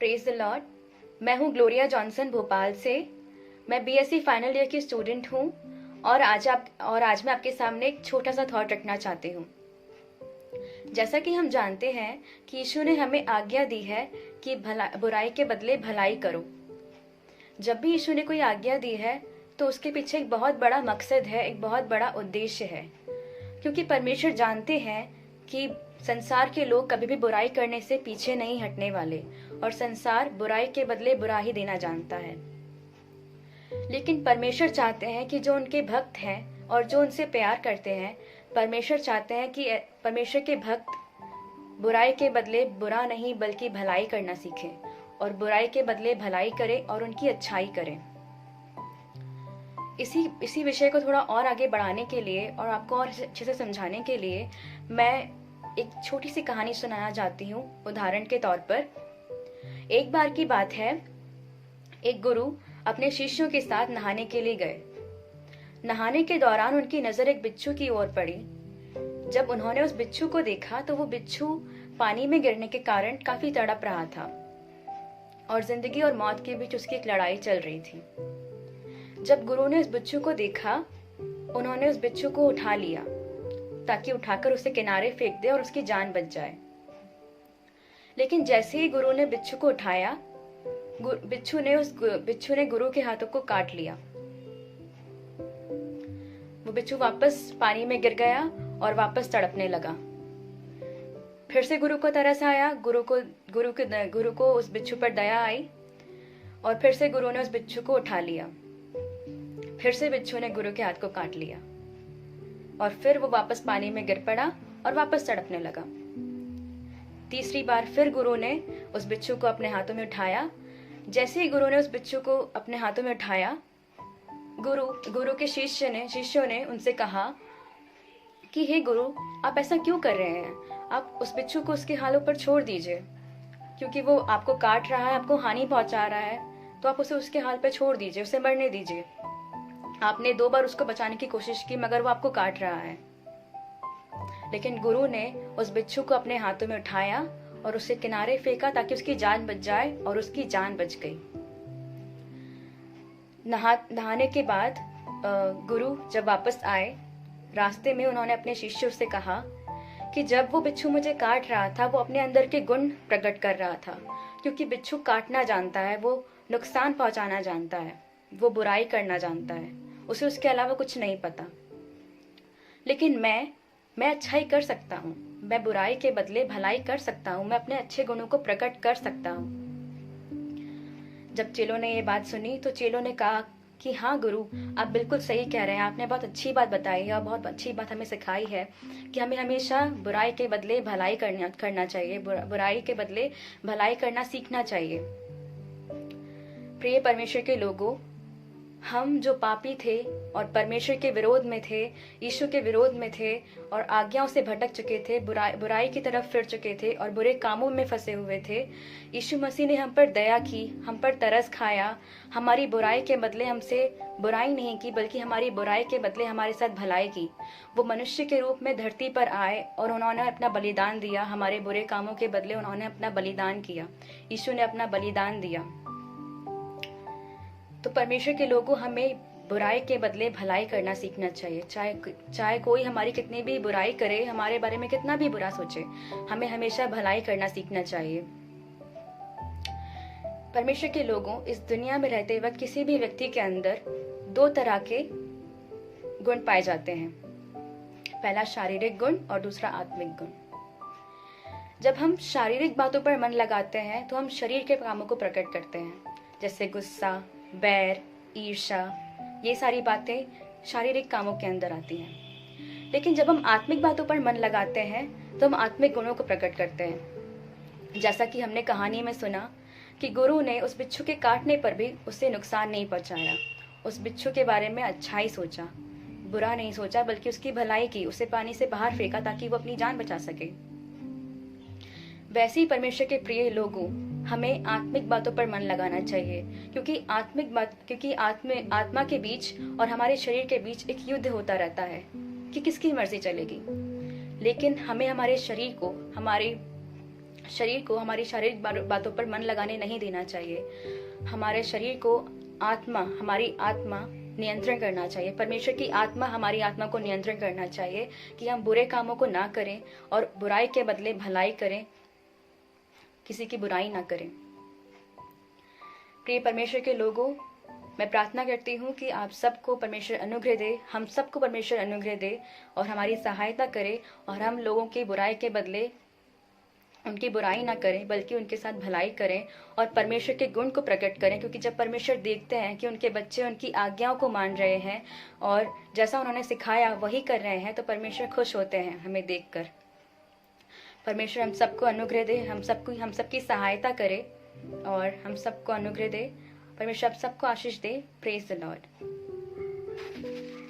Praise the Lord. मैं हूँ Gloria Johnson Bhopal से। मैं बीएससी फाइनल ईयर की स्टूडेंट हूँ और आज मैं आपके सामने एक छोटा सा थॉट रखना चाहती हूँ। जैसा कि हम जानते हैं कि यीशु ने हमें आज्ञा दी है कि बुराई के बदले भलाई करो। जब भी यीशु ने कोई आज्ञा दी है तो उसके पीछे एक बहुत बड़ा मकसद है, एक बहुत बड़ा उद्देश्य है, क्योंकि परमेश्वर जानते हैं कि संसार के लोग कभी भी बुराई करने से पीछे नहीं हटने वाले और संसार बुराई के बदले बुरा ही देना जानता है। लेकिन परमेश्वर चाहते हैं कि जो उनके भक्त हैं और जो उनसे प्यार करते हैं, परमेश्वर चाहते हैं कि परमेश्वर के भक्त बुराई के बदले बुरा नहीं बल्कि भलाई करना सीखें और बुराई के बदले भलाई करें और उनकी अच्छाई करें। इसी विषय को थोड़ा और आगे बढ़ाने के लिए और आपको और अच्छे से समझाने के लिए मैं एक छोटी सी कहानी सुनाना चाहती हूँ। उदाहरण के तौर पर, एक बार की बात है, एक गुरु अपने शिष्यों के साथ नहाने के लिए गए। नहाने के दौरान उनकी नजर एक बिच्छू की ओर पड़ी। जब उन्होंने उस बिच्छू को देखा तो वो बिच्छू पानी में गिरने के कारण काफी तड़प रहा था और जिंदगी और मौत के बीच उसकी एक लड़ाई चल रही थी। जब गुरु ने उस बिच्छू को देखा, उन्होंने उस बिच्छू को उठा लिया ताकि उठाकर उसे किनारे फेंक दे और उसकी जान बच जाए। लेकिन जैसे ही गुरु ने बिच्छू को उठाया, बिच्छू ने गुरु के हाथों को काट लिया। वो बिच्छू वापस पानी में गिर गया और वापस तड़पने लगा। फिर से गुरु को तरस आया, गुरु को उस बिच्छू पर दया आई और फिर से गुरु ने उस बिच्छू को उठा लिया। फिर से बिच्छू ने गुरु के हाथ को काट लिया और फिर वो वापस पानी में गिर पड़ा और वापस तड़पने लगा। तीसरी बार फिर गुरु ने उस बिच्छू को अपने हाथों में उठाया। जैसे ही गुरु ने उस बिच्छू को अपने हाथों में उठाया, गुरु के शिष्यों ने उनसे कहा कि हे गुरु, आप ऐसा क्यों कर रहे हैं? आप उस बिच्छू को उसके हालों पर छोड़ दीजिए, क्योंकि वो आपको काट रहा है, आपको हानि पहुंचा रहा है, तो आप उसे उसके हाल पर छोड़ दीजिए, उसे मरने दीजिए। आपने 2 बार उसको बचाने की कोशिश की मगर वो आपको काट रहा है। लेकिन गुरु ने उस बिच्छू को अपने हाथों में उठाया और उसे किनारे फेंका ताकि उसकी जान बच जाए और उसकी जान बच गई। नहाने के बाद गुरु जब वापस आए, रास्ते में उन्होंने अपने शिष्यों से कहा कि जब वो बिच्छू मुझे काट रहा था, वो अपने अंदर के गुण प्रकट कर रहा था, क्योंकि बिच्छू काटना जानता है, वो नुकसान पहुंचाना जानता है, वो बुराई करना जानता है, उसे उसके अलावा कुछ नहीं पता। लेकिन मैं अच्छाई कर सकता हूँ, मैं बुराई के बदले भलाई कर सकता हूँ, मैं अपने अच्छे गुणों को प्रकट कर सकता हूँ। जब चेलों ने ये बात सुनी तो चेलों ने कहा कि हाँ गुरु, आप बिल्कुल सही कह रहे हैं, आपने बहुत अच्छी बात बताई है और बहुत अच्छी बात हमें सिखाई है कि हमें हमेशा बुराई के बदले भलाई करना चाहिए, बुराई के बदले भलाई करना सीखना चाहिए। प्रिय परमेश्वर के लोगों, हम जो पापी थे और परमेश्वर के विरोध में थे, यीशु के विरोध में थे और आज्ञाओं से भटक चुके थे, बुराई की तरफ फिर चुके थे और बुरे कामों में फंसे हुए थे, यीशु मसीह ने हम पर दया की, हम पर तरस खाया, हमारी बुराई के बदले हमसे बुराई नहीं की बल्कि हमारी बुराई के बदले हमारे साथ भलाई की। वो मनुष्य के रूप में धरती पर आए और उन्होंने अपना बलिदान दिया। हमारे बुरे कामों के बदले उन्होंने अपना बलिदान किया, यीशु ने अपना बलिदान दिया। तो परमेश्वर के लोगों, हमें बुराई के बदले भलाई करना सीखना चाहिए। चाहे कोई हमारी कितनी भी बुराई करे, हमारे बारे में कितना भी बुरा सोचे, हमें हमेशा भलाई करना सीखना चाहिए। परमेश्वर के लोगों, इस दुनिया में रहते वक्त किसी भी व्यक्ति के अंदर 2 तरह के गुण पाए जाते हैं। पहला शारीरिक गुण और दूसरा आत्मिक गुण। जब हम शारीरिक बातों पर मन लगाते हैं तो हम शरीर के कामों को प्रकट करते हैं, जैसे गुस्सा, बैर, ईर्ष्या, ये सारी बातें शारीरिक कामों के अंदर आती हैं। लेकिन जब हम आत्मिक बातों पर मन लगाते हैं तो हम आत्मिक गुणों को प्रकट करते हैं। जैसा कि हमने कहानी में सुना कि गुरु ने उस बिच्छू के काटने पर भी उसे नुकसान नहीं पहुंचाया, उस बिच्छू के बारे में अच्छा ही सोचा, बुरा नहीं सोचा बल्कि उसकी भलाई की, उसे पानी से बाहर फेंका ताकि वो अपनी जान बचा सके। वैसे ही परमेश्वर के प्रिय लोगों, हमें आत्मिक बातों पर मन लगाना चाहिए, क्योंकि आत्मा के बीच और हमारे शरीर के बीच एक युद्ध होता रहता है कि किसकी मर्जी चलेगी। लेकिन हमें हमारे शरीर को, शरीर को हमारी शारीरिक बातों पर मन लगाने नहीं देना चाहिए। हमारे शरीर को हमारी आत्मा नियंत्रण करना चाहिए। परमेश्वर की आत्मा हमारी आत्मा को नियंत्रण करना चाहिए कि हम बुरे कामों को ना करें और बुराई के बदले भलाई करें, किसी की बुराई ना करें। प्रिय परमेश्वर के लोगों, मैं प्रार्थना करती हूँ कि आप सबको परमेश्वर अनुग्रह दे, हम सबको परमेश्वर अनुग्रह दे और हमारी सहायता करे, और हम लोगों की बुराई के बदले उनकी बुराई ना करें बल्कि उनके साथ भलाई करें और परमेश्वर के गुण को प्रकट करें। क्योंकि जब परमेश्वर देखते हैं कि उनके बच्चे उनकी आज्ञाओं को मान रहे हैं और जैसा उन्होंने सिखाया वही कर रहे हैं, तो परमेश्वर खुश होते हैं हमें देखकर। परमेश्वर हम सबको अनुग्रह दे, हम सबकी सहायता करे और हम सबको अनुग्रह दे। परमेश्वर आप सबको आशीष दे। Praise the Lord.